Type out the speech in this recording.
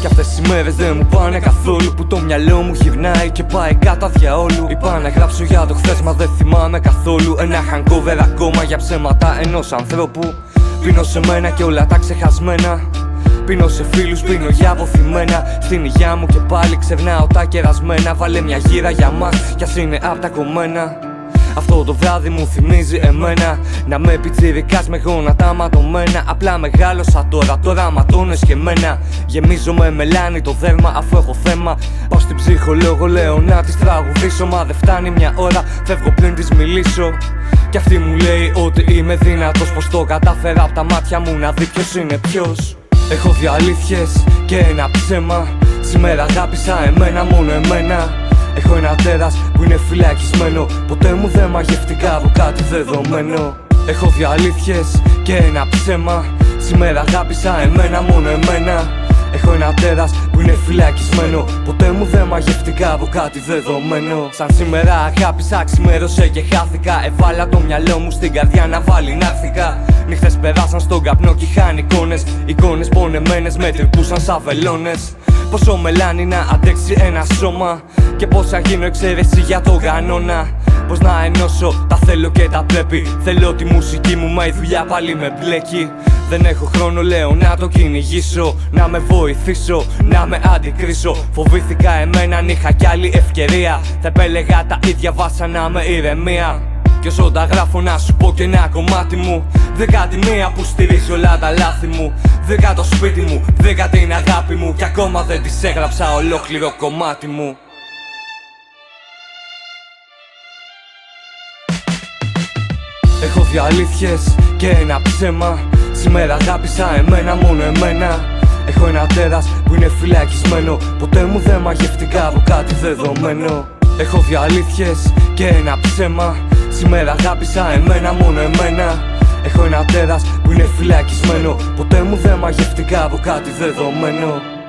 Κι αυτές οι μέρες δεν μου πάνε καθόλου, που το μυαλό μου γυρνάει και πάει κάτω διαόλου. Είπα να γράψω για το χθες μα δεν θυμάμαι καθόλου. Ένα hangover ακόμα για ψέματα ενός ανθρώπου. Πίνω σε μένα και όλα τα ξεχασμένα. Πίνω σε φίλους, πίνω για αποθυμένα. Στην υγειά μου και πάλι ξερνάω τα κερασμένα. Βάλε μια γύρα για μας κι ας είναι απ' τα κομμένα. Αυτό το βράδυ μου θυμίζει εμένα. Να με πιτσιρικάς με γόνατα ματωμένα. Απλά μεγάλωσα τώρα ματώνες και εμένα. Γεμίζω με μελάνι το δέρμα αφού έχω θέμα. Πάω στην ψυχολόγο, λέω να της τραγουδήσω. Μα δεν φτάνει μια ώρα, φεύγω πριν της μιλήσω. Κι αυτή μου λέει ότι είμαι δυνατός, πως το κατάφερα απ' τα μάτια μου να δει ποιος είναι ποιος. Έχω δυο αλήθειες και ένα ψέμα. Σήμερα αγάπησα εμένα, μόνο εμένα. Έχω ένα τέρας που είναι φυλακισμένο. Ποτέ μου δεν μαγευτικά από κάτι δεδομένο. Έχω δυο αλήθειες και ένα ψέμα. Σήμερα αγάπησα εμένα, μόνο εμένα. Έχω ένα τέρας που είναι φυλακισμένο. Ποτέ μου δεν μαγευτικά από κάτι δεδομένο. Σαν σήμερα αγάπησα, ξημέρωσε και χάθηκα. Έβαλα το μυαλό μου στην καρδιά να βάλει να'ρθηκα. Νύχτες περάσαν στον καπνό κι είχαν εικόνες. Εικόνες πονεμένες με τρυπούσαν σαν βελόνες. Πόσο μελάνι να αντέξει ένα σώμα και πώς θα γίνω εξαίρεση για το κανόνα. Πώς να ενώσω τα θέλω και τα πρέπει. Θέλω τη μουσική μου μα η δουλειά πάλι με μπλέκει. Δεν έχω χρόνο λέω να το κυνηγήσω. Να με βοηθήσω, να με αντικρίσω. Φοβήθηκα εμένα αν είχα κι άλλη ευκαιρία. Θα επέλεγα τα ίδια βάσανα με ηρεμία. Κι όσο τα γράφω να σου πω και ένα κομμάτι μου. 11 που στηρίζει όλα τα λάθη μου. 10 το σπίτι μου, 10 την αγάπη μου. Κι ακόμα δεν της έγραψα ολόκληρο κομμάτι μου. Έχω δυο αλήθειες και ένα ψέμα. Σήμερα αγάπησα εμένα, μόνο εμένα. Έχω ένα τέρας που είναι φυλακισμένο. Ποτέ μου δεν μαγευτικά από κάτι δεδομένο. Έχω δυο αλήθειες και ένα ψέμα. Σήμερα αγάπησα εμένα, μόνο εμένα. Έχω ένα τέρας που είναι φυλακισμένο. Ποτέ μου δεν μαγευτικά από κάτι δεδομένο.